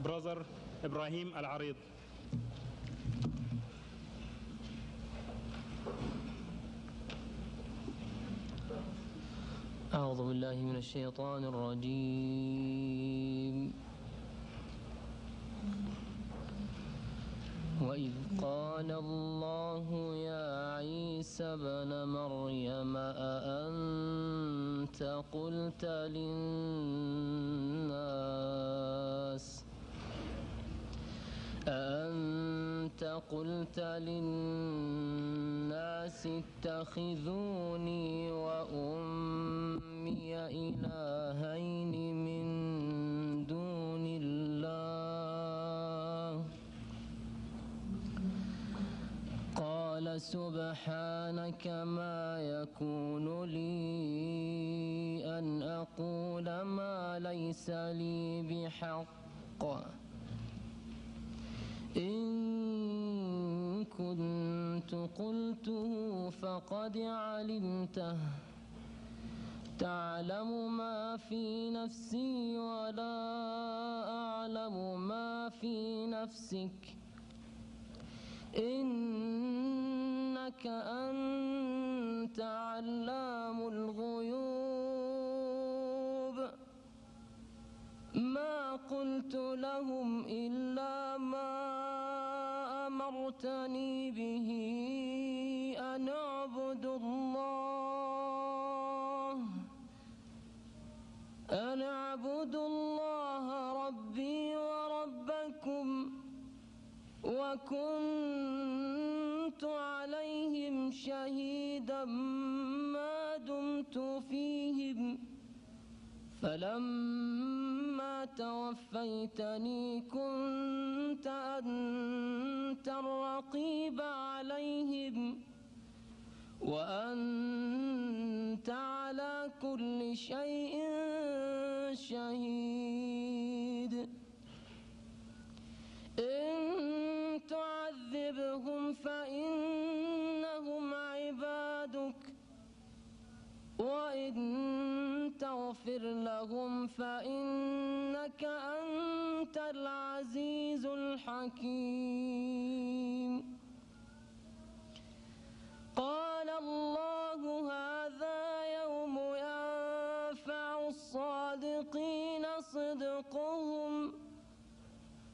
Brother Ibrahim Al-Arid. أعوذ بالله من الشيطان الرجيم. وإذ قال الله يا عيسى ابن مريم أأنت قلت للناس اتخذوني وأمي إلهين من دون الله قال سبحانك ما يكون لي أن أقول ما ليس لي بحق إن كنت قلته فقد علمته تعلم ما في نفسي ولا أعلم ما في نفسك إنك أنت علام الغيوب ما قلت لهم إلا ما أمرتني به أن اعبدوا الله ربي وربكم وكنت عليهم شهيدا ما دمت فيهم فلما توفيتني كنت أنت الرقيب عليهم وأنت على كل شيء شهيد إن تعذبهم فإنهم عبادك وإن تغفر لهم فإنك أنت العزيز الحكيم قال الله هذا يوم ينفع الصادقين صدقهم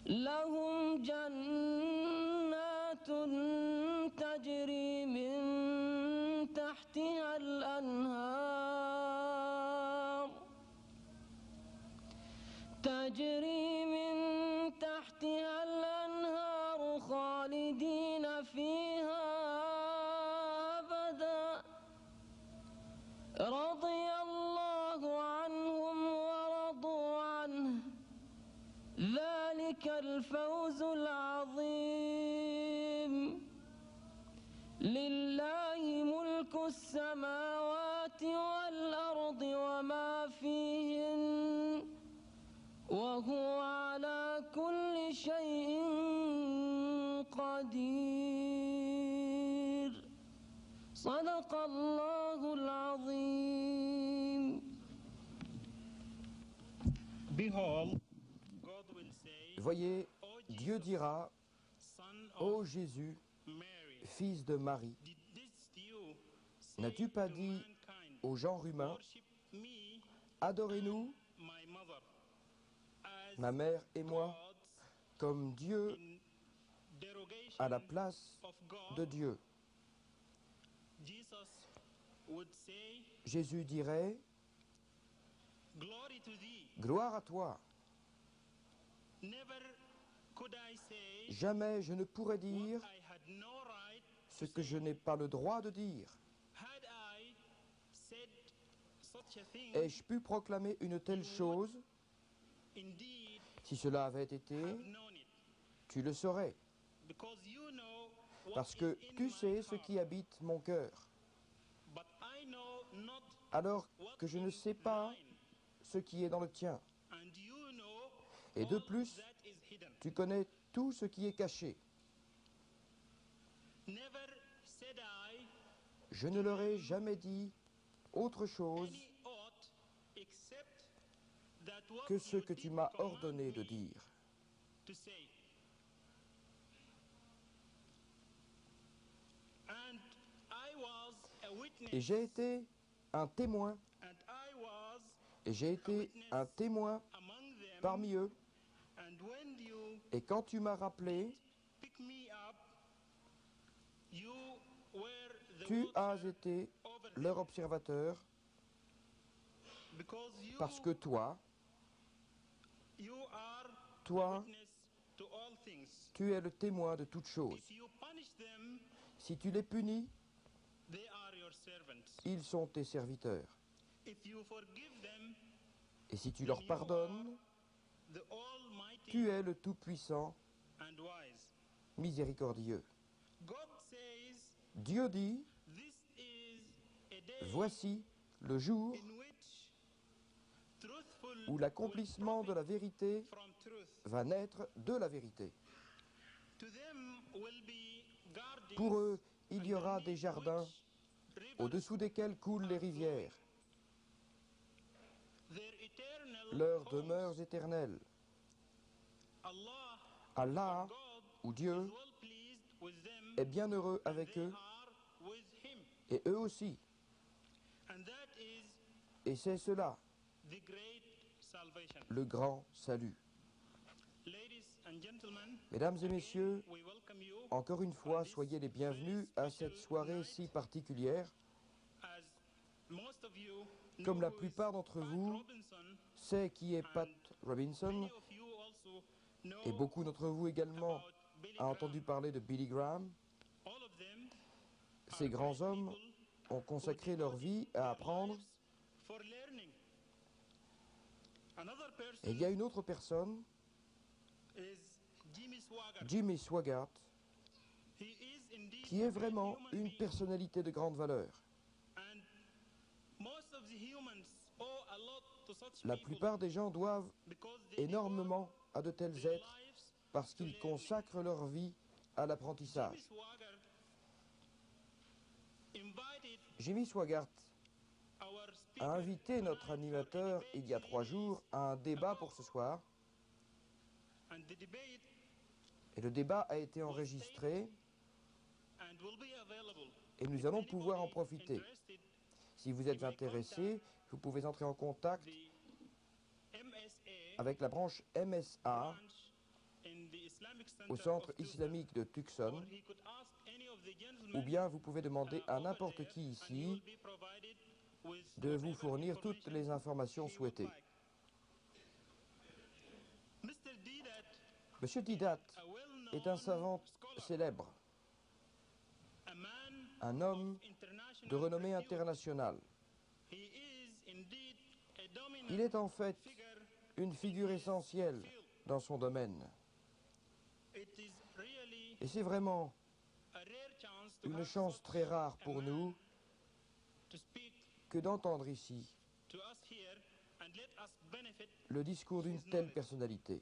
لهم جنات تجري من تحتها الأنهار خالدين فيها أبدا رضي الله عنهم ورضوا عنه ذلك الفوز العظيم لله ملك السماوات والأرض وما فيهن وهو على كل شيء قدير صدق الله العظيم. Behold, God will say, Voyez, O Dieu Jesus, dira, Son ô of Jésus, Mary, fils de Marie, didst you say n'as-tu pas to dit mankind, au genre humain, worship me adorez-nous, my mother as ma mère et moi, gods comme Dieu in derogation à la place of God? de Dieu? Jesus would say, Jésus dirait, glory to thee. gloire à toi. Never could I say Jamais je ne pourrais dire what I had no right ce to que say. je n'ai pas le droit de dire. Had I said such a thing, Ai-je pu proclamer une telle chose? indeed Si cela avait été, have known it, tu le saurais, because you know what parce is que in tu my sais ce qui heart. habite mon cœur, But I know not alors what que je ne in sais pas thine, ce qui est dans le tien. and you know Et de all plus, that is hidden. tu connais tout ce qui est caché. Never said I Je ne leur ai jamais dit autre chose any aught except that what que ce you que tu did m'as command ordonné de me. dire. to say. And I was a witness. Et j'ai été un témoin. And I was Et j'ai été un témoin among them. parmi eux. And when you Et quand tu m'as rappelé, pick me up, you were the tu as watcher été over them. leur observateur Because you, parce que toi, you are toi, a witness to all things. tu es le témoin de toutes choses. If you punish them, Si tu les punis, they are your servants. ils sont tes serviteurs. If you forgive them, Et si tu leur pardonnes, the Almighty tu es le Tout-Puissant, and wise. miséricordieux. God says, Dieu dit, this is a day voici le jour in which truthful où l'accomplissement de la vérité from truth. va naître de la vérité. To them will be gardens Pour eux, il y aura des underneath jardins which rivers au-dessous desquels coulent les rivières, their eternal leurs homes. demeures éternelles. Allah Allah, God ou is Dieu, well pleased with them, est bien heureux and avec they eux, are with him. et eux aussi. And that is Et c'est cela, the great salvation. le grand salut. Ladies and gentlemen, Mesdames et messieurs, we welcome you encore une fois, soyez les bienvenus à cette soirée si particulière. as most of you Comme know la who is plupart d'entre Pat vous Robinson, sait qui est Pat Robinson, many of you also know et beaucoup d'entre vous également about Billy a entendu Graham. parler de Billy Graham. All of them Ces are grands great hommes people ont who consacré leur devoted vie à their apprendre. lives for learning. Another Et il y person a une autre personne, is Jimmy Swaggart. Jimmy Swaggart, He is indeed qui a est great vraiment human une being. personnalité de grande valeur. And most of the humans owe a lot to such La people plupart des gens doivent because they énormément à de tels devote their êtres lives parce to qu'ils learning. consacrent leur vie à Jimmy l'apprentissage. Swaggart invited Jimmy Swaggart our speaker a invité notre tonight for a animateur debate il y a 3 jours à un débat pour ce soir. and the debate Et le débat a été enregistré and will be available. et nous If allons pouvoir en anybody profiter. interested, Si vous êtes intéressé, vous pouvez entrer en contact the MSA avec la branche MSA branch in the Islamic Center au centre of Tucson, islamique de or Tucson, he could ask any of the ou gentlemen bien vous pouvez demander à over n'importe there, qui and he ici will be provided with de vous whatever fournir toutes information les informations he would souhaitées. like. Mr. Didat, Monsieur Didat a well-known est un savant scholar, célèbre, a man un homme of international de renommée repute. internationale. He is indeed a dominant Il est en fait figure. une figure essentielle dans son domaine. It is really Et c'est vraiment a rare chance to une have chance such très rare a pour man nous to speak que d'entendre ici to us here and let us benefit. le discours d'une telle personnalité.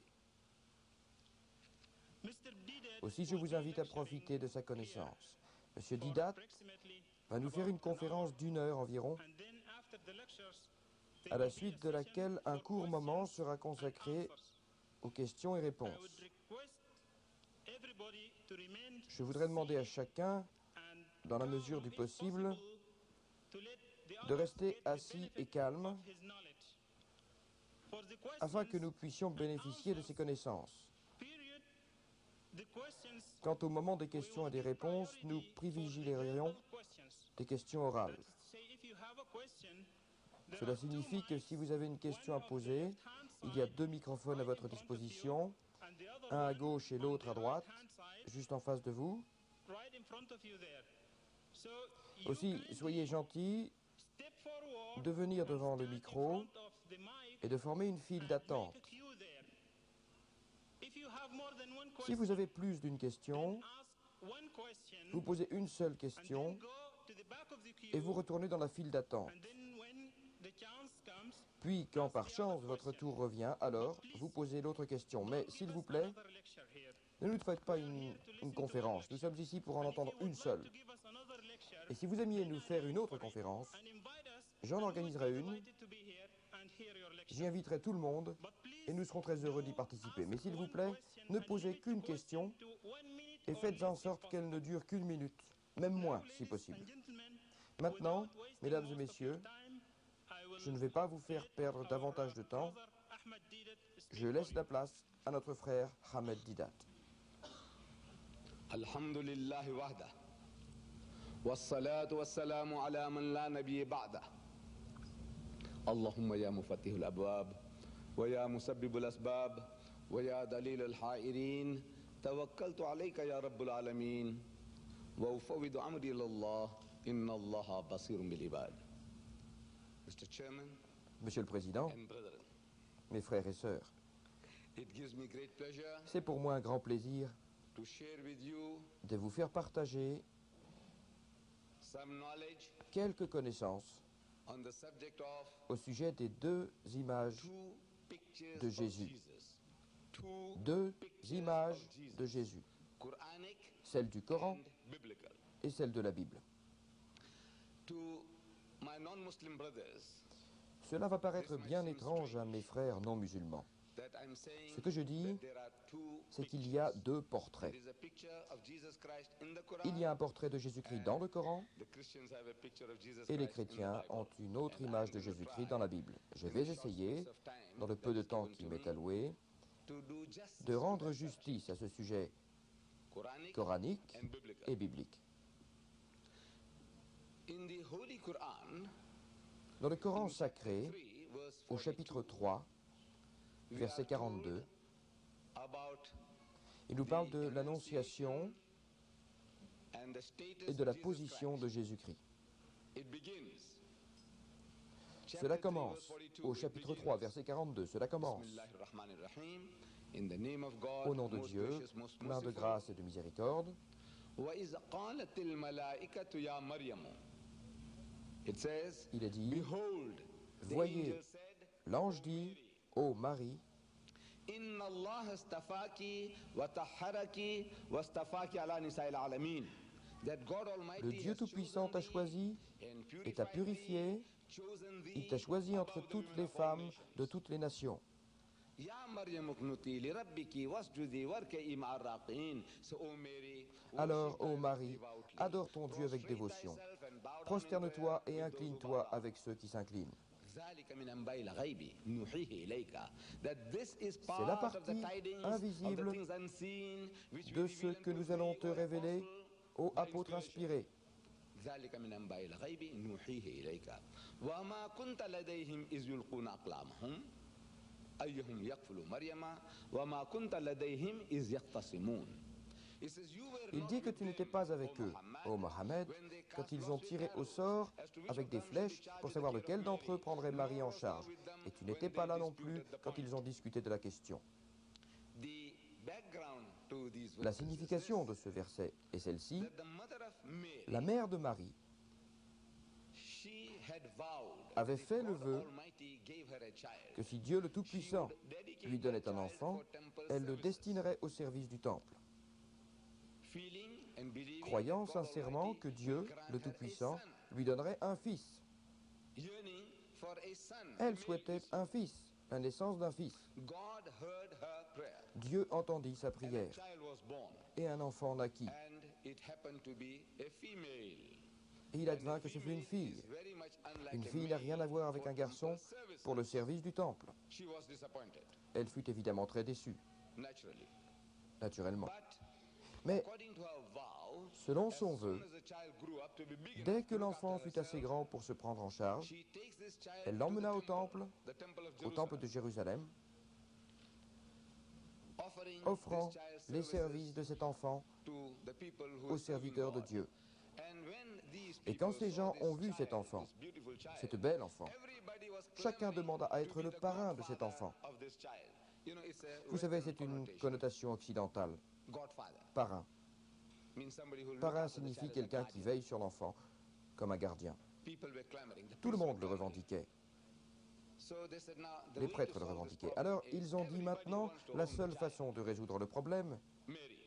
Mr. Didat Aussi, je will vous be invite à lecturing profiter de sa here connaissance. Monsieur for Didat approximately va nous faire une about an conférence hour, d'1 heure environ, and then after the lectures, there à la will be suite a de session laquelle un for court moment questions sera and consacré answers. aux questions et I would réponses. request everybody to remain Je voudrais demander à seated chacun, and dans la calm, mesure du if possible, possible, to let the de others rester get the assis benefit et calme of his knowledge. For the afin que questions nous puissions bénéficier de ces connaissances. period, the questions Quant au moment des we questions will et des give réponses, priority nous for the privilégierions verbal questions. des questions orales. That's to say, if you have a question, there Cela are two signifie que si mics, vous avez une question à one on the poser, left-hand il y a side, 2 microphones à right votre in front of you, disposition, and the other un à one gauche et on l'autre the à droite, right-hand side, juste en face de vous. right in front of you there. So you Aussi, kindly soyez gentils step forward de venir and devant le stand in micro front of the mic et de former une file and d'attente. make a queue there. If you have more than one Si vous question, avez plus d'une question, then ask one question vous posez une seule and question then go to the back of the queue, et vous retournez dans la file d'attente. and then when the chance comes, Puis, quand par chance votre tour revient, alors vous posez l'autre question. Mais don't s'il give vous us plaît, another lecture here. ne nous faites pas une conférence. Nous sommes ici pour en And if entendre you would une like seule. to give us another lecture, Et si vous aimiez nous then faire une arrange autre for it conférence, and invite us, j'en and we would organiserai be une. delighted to be here and hear your lecture. J'y inviterai tout le monde. But please et nous serons très heureux d'y participer. Mais s'il vous plaît, ne posez qu'une question et faites en sorte qu'elle ne dure qu'une minute, même moins si possible. Maintenant, mesdames et messieurs, je ne vais pas vous faire perdre davantage de temps. Je laisse la place à notre frère Ahmed Didat. Alhamdulillah wahda. Wassalatu wassalamu ala man la nabiyya ba'da. Allahumma ya mufattih al-abwab wa ya musabbib al-asbab wa ya dalil al-ha'irin tawakkaltu alayka ya rabbul alamin wa ufawwidu amri ila Allah inna Allaha basirun bil ibad. Mr. Chairman, Monsieur le Président, and brethren, mes frères et sœurs, it gives me great pleasure c'est pour moi un grand plaisir to share with you de vous faire partager some knowledge quelques connaissances on the subject of au sujet des deux images two pictures de of Jésus. Jesus. Two Deux pictures images of Jesus. de Jésus, Quranic celle du Coran and biblical. et celle de la Bible. To my non-Muslim brothers, Cela va paraître bien étrange à mes frères non musulmans. that I'm saying Ce que je dis, that there are two c'est qu'il y a pictures. deux portraits. There is a picture of Jesus Christ in the Quran. Il y a un portrait de Jésus-Christ dans le Coran The Christians have a picture of Jesus et les Christ in the chrétiens Bible. ont une autre And image I'm de going to Jésus-Christ try dans la Bible. Je in vais the short essayer, space of time dans le that peu de is temps given qui to m'est me, alloué, to do justice de to rendre that justice à ce sujet Quranic coranique and biblical. et biblique. In the Holy Quran, Dans le Coran in chapter sacré, 3, verse au chapitre 42, 3, we verset are told 42, about il nous parle de l'annonciation and the status et de la of Jesus position Christ. de Jésus-Christ. It begins. Cela Chapter 3, commence verse 42, au it chapitre begins. 3, verset 42. Cela commence. Bismillahirrahmanirrahim. In the name of God, Au nom de most Dieu, gracious, most plein de merciful. grâce et de miséricorde. وَإِذْ قَالَتِ الْمَلَائِكَةُ يَا مَرْيَمُ. It says, Il est dit, Behold, the voyez, angel said, l'ange dit, ô Marie, إِنَّ اللَّهَ اسْتَفَاكِ وَطَهَّرَكِ وَاسْتَفَاكِ عَلَى نِسَاءِ الْعَالَمِينَ. That God Almighty le Dieu has Tout-Puissant t'a chosen choisi thee and et t'a purified thee, purifié. chosen thee Il t'a choisi entre above the toutes women les of all femmes nations. de toutes les nations. يا مريم اقنتي لربك واسجدي واركعي مع الراكعين. So, O Mary, Alors, worship ô thy Marie, Lord devoutly. adore ton Dieu avec Prostrate dévotion. thyself and bow down in Prosterne-toi prayer et with those who incline-toi bow down. avec ceux qui s'inclinent. ذلك من أنباء الغيب نوحيه إليك. That this is C'est la part of the partie tidings invisible of the things unseen which de we ce reveal que unto nous thee, allons te O révéler, apostle, ô by apôtre inspiration. inspiré. ذلك من أنباء الغيب نوحيه إليك وما كنت لديهم إذ يلقون أقلامهم أيهم يكفل مريم وما كنت لديهم إذ يختصمون. It says, you were Il not dit que with tu n'étais them, pas avec O eux, ô Mohammed, when they quand cast ils ont lots with tiré au arrows, sort as to which avec of des them should be flèches charged pour with the savoir care lequel of d'entre eux Mary, prendrait Marie en nor charge. with them Et tu when n'étais they pas là non plus disputed the quand ils ont point. discuté de la question. The background to these La verses signification is de ce verset est celle-ci. that the mother of Mary, La mère de Marie she had vowed avait that if fait le God vœu Almighty gave her a child, que si Dieu le she Tout-Puissant would dedicate lui donnait that un child enfant, for temple elle le services, destinerait au service du temple, feeling and believing croyant that God sincèrement Almighty que Dieu, would grant le her a Tout-Puissant, son, lui donnerait un fils. yearning for a son, Elle a male souhaitait issue. un fils, la naissance d'un fils. God heard her prayer, Dieu entendit sa and a prière child was born, et un enfant naquit. and it happened to be a female. Et il advint que ce fut une fille. Une fille n'a rien à voir avec un garçon pour le service du temple. She was disappointed, Elle fut évidemment très déçue, naturally. naturellement. But Mais according to her vow, selon as son soon vœu, as the child grew up to be big dès enough que to look l'enfant after fut assez herself, grand pour se prendre en charge, she takes this child elle to l'emmena the au temple, of au temple de Jerusalem, Jérusalem, offering offrant this child's les services services de cet enfant to the people who aux are serving serviteurs de God. Dieu. And when these Et quand people ces saw gens this ont vu child, cet enfant, this beautiful child, cette belle enfant, everybody was chacun clamoring demanda à to être be le the parrain de cet godfather enfant. of this child. You know, it's a Vous savez, Western c'est une connotation. connotation occidentale. Godfather Parrain. means somebody who looks Parrain after the signifie child as a quelqu'un qui guardian. veille sur l'enfant, comme un gardien. People were clamoring. The Tout le priests monde le were clamoring. revendiquait. So they said, now, the Les way prêtres to le solve this revendiquaient. problem Alors, is ils ont dit everybody maintenant, wants to la own the seule child. façon de résoudre le problème, Mary.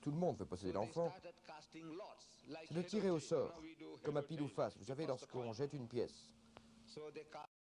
tout le monde veut posséder So they l'enfant, started casting lots, like c'est de head or tirer au tail. You sort, know, we do head comme à or pile ou tail. face. Vous You savez, toss the lorsqu'on coin. jette une pièce. So they cast